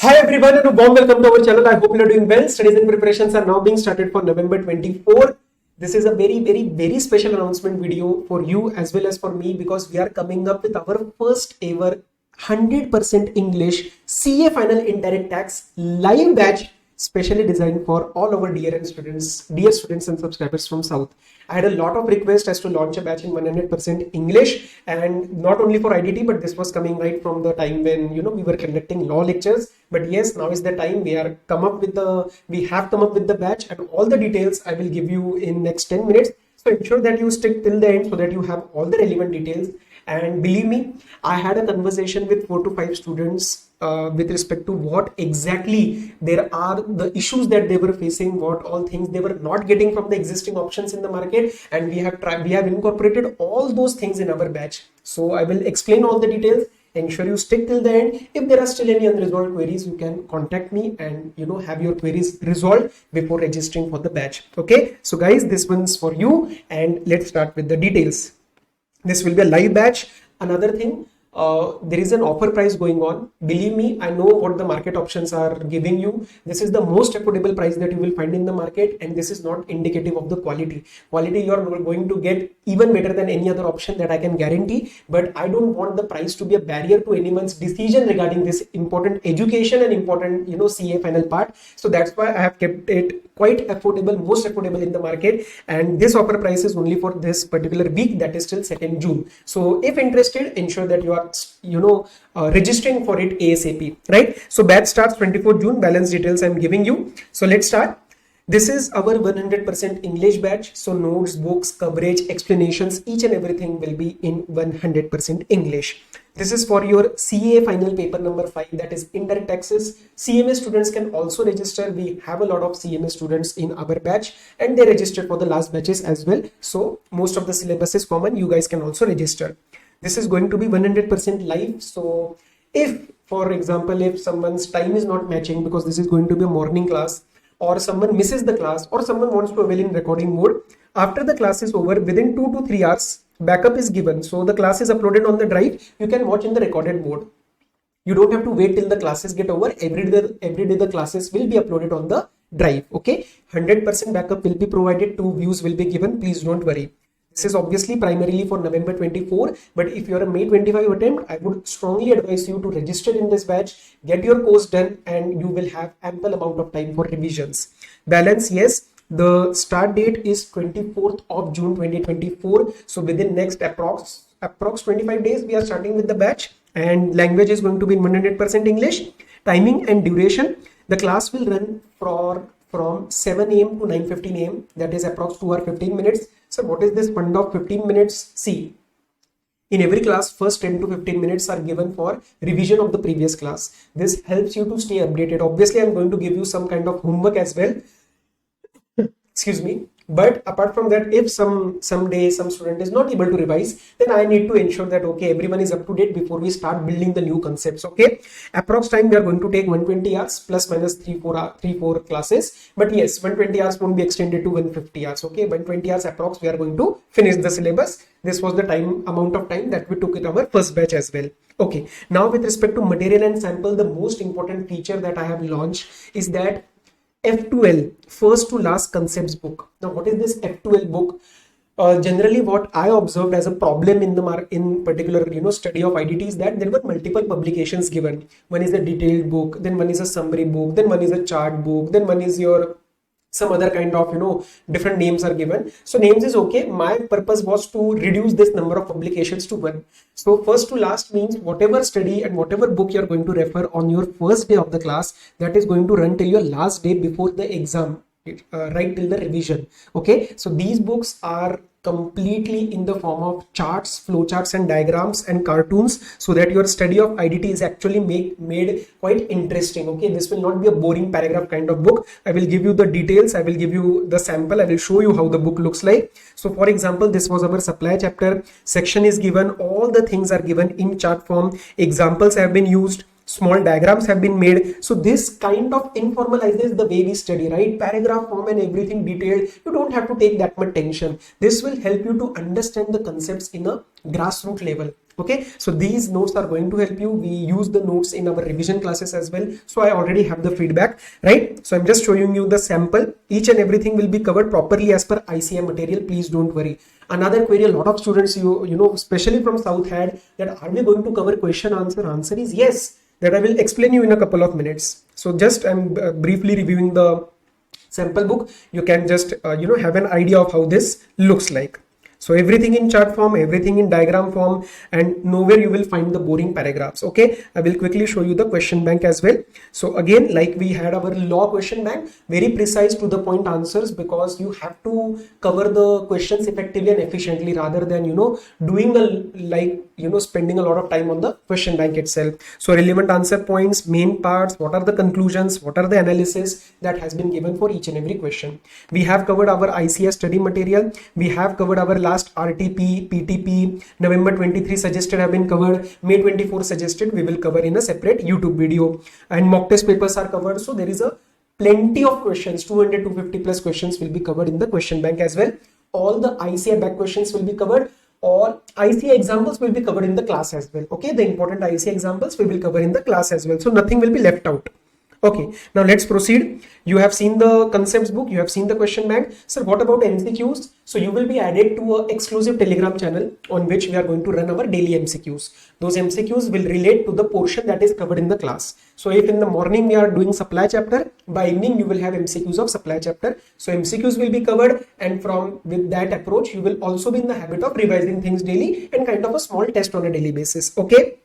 Hi everyone and a warm welcome to our channel. I hope you are doing well. Studies and preparations are now being started for November 24. This is a very special announcement video for you as well as for me because we are coming up with our first ever 100% English CA Final Indirect Tax live batch specially designed for all our dear students and subscribers from South. I had a lot of requests as to launch a batch in 100% English, and not only for IDT, but this was coming right from the time when we were conducting law lectures. But yes, now is the time we have come up with the batch, and all the details I will give you in next 10 minutes. So ensure that you stick till the end so that you have all the relevant details. And believe me, I had a conversation with 4 to 5 students with respect to what exactly there are the issues that they were facing, what all things they were not getting from the existing options in the market, and we have incorporated all those things in our batch. So I will explain all the details. Ensure you stick till the end. If there are still any unresolved queries, you can contact me and have your queries resolved before registering for the batch. Okay, so guys, this one's for you, and let's start with the details. This will be a live batch. Another thing, there is an offer price going on. Believe me, I know what the market options are giving you. This is the most affordable price that you will find in the market, and this is not indicative of the quality. Quality you are going to get even better than any other option that I can guarantee, but I don't want the price to be a barrier to anyone's decision regarding this important education and important CA final part. So that's why I have kept it quite affordable, most affordable in the market, and this offer price is only for this particular week, that is till 2nd June. So if interested, ensure that you are registering for it ASAP, right? So batch starts 24 June. Balance details I'm giving you. So let's start. This is our 100% English batch. So notes, books, coverage, explanations, each and everything will be in 100% English. This is for your CA final paper number 5, that is indirect taxes. CMA students can also register. We have a lot of CMA students in our batch, and they registered for the last batches as well. So most of the syllabus is common. You guys can also register. This is going to be 100% live. So if, for example, if someone's time is not matching because this is going to be a morning class, or someone misses the class, or someone wants to avail in recording mode, after the class is over, within 2 to 3 hours, backup is given. So the class is uploaded on the drive. You can watch in the recorded mode. You don't have to wait till the classes get over. Every day the classes will be uploaded on the drive. Okay, 100% backup will be provided. 2 views will be given. Please don't worry. This is obviously primarily for November 24, but if you're a May 25 attempt, I would strongly advise you to register in this batch, get your course done, and you will have ample amount of time for revisions. Balance, yes, the start date is 24th of June 2024. So within next approx 25 days, we are starting with the batch, and language is going to be 100% English. Timing and duration, the class will run from 7 a.m. to 9:15 a.m. That is approx 2 hours 15 minutes. So what is this fund of 15 minutes? See, in every class, first 10 to 15 minutes are given for revision of the previous class. This helps you to stay updated. Obviously, I'm going to give you some kind of homework as well. Excuse me. But apart from that, if someday some student is not able to revise, then I need to ensure that okay, everyone is up to date before we start building the new concepts. Okay, approx time we are going to take 120 hours plus minus 3-4 classes. But yes, 120 hours won't be extended to 150 hours. Okay, 120 hours approx we are going to finish the syllabus. This was the amount of time that we took in our first batch as well. Okay, now with respect to material and sample, the most important feature that I have launched is that F2L, first to last concepts book. Now what is this F2L book? Generally what I observed as a problem in particular study of IDT is that there were multiple publications given. One is a detailed book, then one is a summary book, then one is a chart book, then one is your some other kind of different names are given. So names is okay. My purpose was to reduce this number of publications to 1. So first to last means whatever study and whatever book you're going to refer on your first day of the class, that is going to run till your last day before the exam, right till the revision. Okay, so these books are completely in the form of charts, flowcharts and diagrams and cartoons, so that your study of IDT is actually made quite interesting. Okay, this will not be a boring paragraph kind of book. I will give you the details, I will give you the sample, I will show you how the book looks like. So for example, this was our supply chapter. Section is given, all the things are given in chart form, examples have been used, small diagrams have been made. So this kind of informalizes the way we study, right? Paragraph form and everything detailed. You don't have to take that much tension. This will help you to understand the concepts in a grassroots level. Okay, so these notes are going to help you. We use the notes in our revision classes as well, so I already have the feedback, right? So I'm just showing you the sample. Each and everything will be covered properly as per ICI material. Please don't worry. Another query a lot of students, you know, especially from South, had that are we going to cover question answer? Answer is yes. That I will explain you in a couple of minutes. So just I'm briefly reviewing the sample book. You can just you know, have an idea of how this looks like. So everything in chart form, everything in diagram form, and nowhere you will find the boring paragraphs. Okay, I will quickly show you the question bank as well. So again, like we had our law question bank, very precise to the point answers, because you have to cover the questions effectively and efficiently rather than, you know, doing spending a lot of time on the question bank itself. So relevant answer points, main parts, what are the conclusions, what are the analysis that has been given for each and every question. We have covered our ICS study material. We have covered our last RTP, PTP, November 23 suggested have been covered, May 24 suggested we will cover in a separate YouTube video, and mock test papers are covered. So there is a plenty of questions, 200 to 50 plus questions will be covered in the question bank as well. All the ICI back questions will be covered. All ICI examples will be covered in the class as well. Okay, the important ICI examples we will cover in the class as well. So nothing will be left out. Okay, now let's proceed. You have seen the concepts book, you have seen the question bank. Sir, what about MCQs? So you will be added to an exclusive Telegram channel on which we are going to run our daily MCQs. Those MCQs will relate to the portion that is covered in the class. So if in the morning we are doing supply chapter, by evening you will have MCQs of supply chapter. So MCQs will be covered, and from with that approach, you will also be in the habit of revising things daily and kind of a small test on a daily basis. Okay.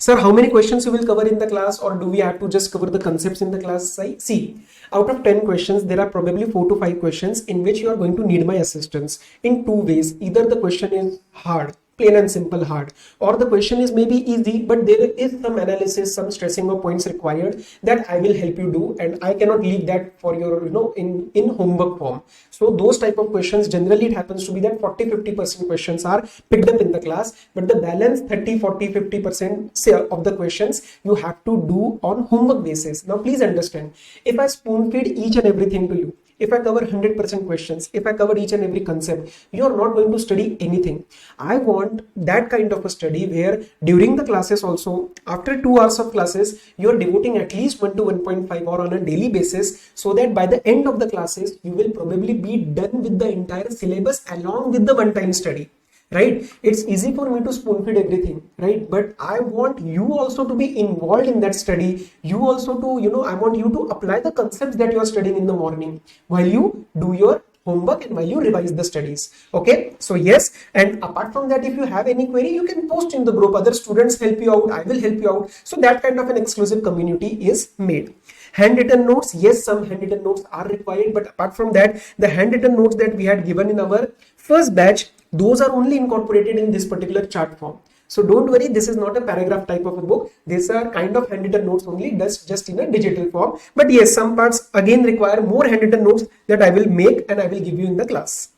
Sir, how many questions you will cover in the class, or do we have to just cover the concepts in the class? See, out of 10 questions, there are probably 4 to 5 questions in which you are going to need my assistance in two ways. Either the question is hard, plain and simple hard, or the question is maybe easy, but there is some analysis, some stressing of points required that I will help you do, and I cannot leave that for your, you know, in homework form. So those type of questions, generally it happens to be that 40-50% questions are picked up in the class, but the balance 30-40-50% of the questions you have to do on homework basis. Now please understand, if I spoon feed each and everything to you, if I cover 100% questions, if I cover each and every concept, you are not going to study anything. I want that kind of a study where during the classes also, after 2 hours of classes, you are devoting at least 1 to 1.5 hour on a daily basis, so that by the end of the classes, you will probably be done with the entire syllabus along with the one-time study. Right? It's easy for me to spoon feed everything, right? But I want you also to be involved in that study. You also to, you know, I want you to apply the concepts that you are studying in the morning while you do your homework and while you revise the studies. Okay, so yes, and apart from that, if you have any query, you can post in the group. Other students help you out, I will help you out. So that kind of an exclusive community is made. Handwritten notes, yes, some handwritten notes are required, but apart from that, the handwritten notes that we had given in our first batch, those are only incorporated in this particular chart form. So don't worry, this is not a paragraph type of a book. These are kind of handwritten notes only, just in a digital form. But yes, some parts again require more handwritten notes that I will make and I will give you in the class.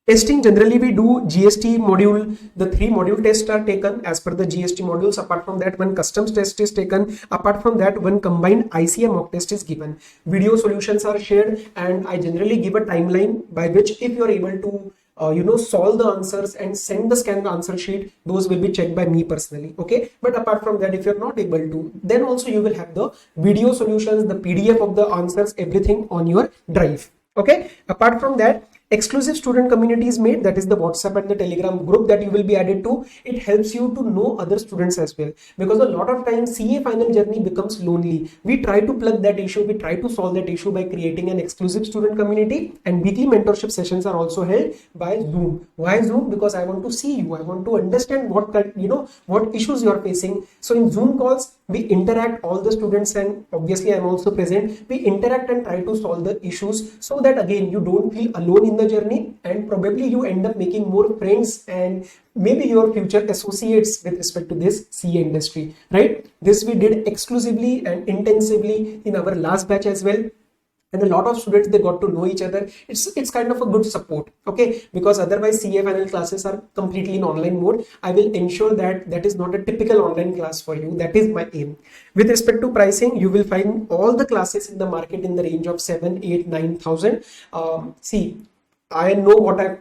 Testing, generally we do GST module. The 3 module tests are taken as per the GST modules. Apart from that, one customs test is taken. Apart from that, one combined ICI mock test is given. Video solutions are shared, and I generally give a timeline by which if you are able to solve the answers and send the scanned answer sheet, those will be checked by me personally. Okay, but apart from that, if you're not able to, then also you will have the video solutions, the PDF of the answers, everything on your drive. Okay, apart from that, exclusive student community is made, that is the WhatsApp and the Telegram group that you will be added to. It helps you to know other students as well, because a lot of times CA final journey becomes lonely. We try to plug that issue, we try to solve that issue by creating an exclusive student community, and weekly mentorship sessions are also held by Zoom. Why Zoom? Because I want to see you, I want to understand what issues you are facing. So in Zoom calls, we interact, all the students, and obviously I'm also present. We interact and try to solve the issues, so that again you don't feel alone in the journey, and probably you end up making more friends and maybe your future associates with respect to this CA industry, right? This we did exclusively and intensively in our last batch as well. And a lot of students, they got to know each other. It's kind of a good support, okay? Because otherwise CA final classes are completely in online mode. I will ensure that that is not a typical online class for you. That is my aim. With respect to pricing, you will find all the classes in the market in the range of 7, 8, 9,000. See, I know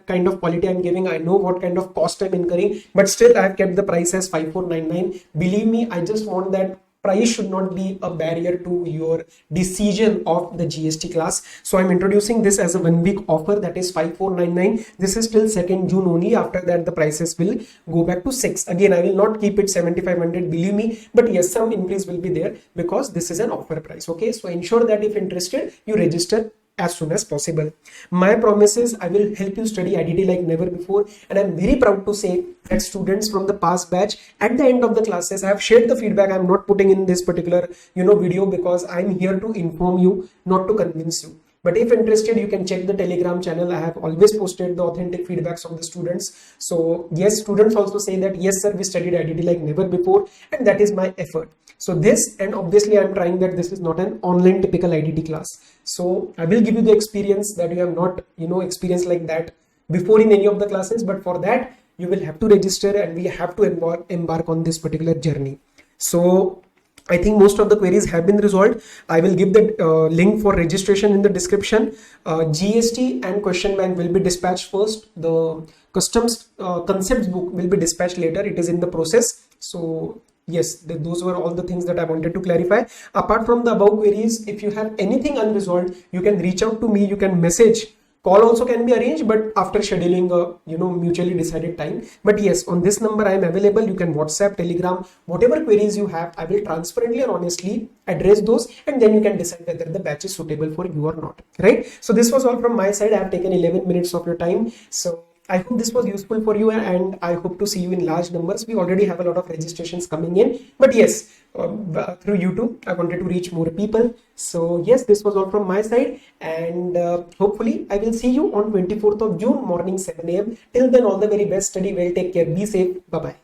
kind of quality I'm giving. I know what kind of cost I'm incurring, but still I've kept the price as 5499. Believe me, I just want that price should not be a barrier to your decision of the GST class. So I'm introducing this as a 1 week offer, that is 5499. This is till 2nd June only. After that, the prices will go back to 6. Again, I will not keep it 7500, believe me, but yes, some increase will be there because this is an offer price. Okay, so ensure that if interested, you register as soon as possible. My promise is I will help you study IDT like never before, and I'm very proud to say that students from the past batch, at the end of the classes, I have shared the feedback. I'm not putting in this particular video because I'm here to inform you, not to convince you. But if interested, you can check the Telegram channel. I have always posted the authentic feedbacks of the students. So yes, students also say that yes sir, we studied IDT like never before, and that is my effort. So this, and obviously I'm trying that this is not an online typical IDT class. So I will give you the experience that you have not experienced like that before in any of the classes, but for that you will have to register and we have to embark on this particular journey. So I think most of the queries have been resolved. I will give the link for registration in the description. GST and question bank will be dispatched first. The customs concepts book will be dispatched later. It is in the process. So yes, those were all the things that I wanted to clarify. Apart from the above queries, if you have anything unresolved, you can reach out to me. You can message. Call also can be arranged, but after scheduling a mutually decided time. But yes, on this number I am available. You can WhatsApp, Telegram, whatever queries you have, I will transparently and honestly address those, and then you can decide whether the batch is suitable for you or not. Right? So this was all from my side. I have taken 11 minutes of your time. So I hope this was useful for you, and I hope to see you in large numbers. We already have a lot of registrations coming in, but yes, through YouTube, I wanted to reach more people. So yes, this was all from my side, and hopefully I will see you on 24th of June morning 7 a.m. Till then, all the very best. Study well, take care, be safe. Bye bye.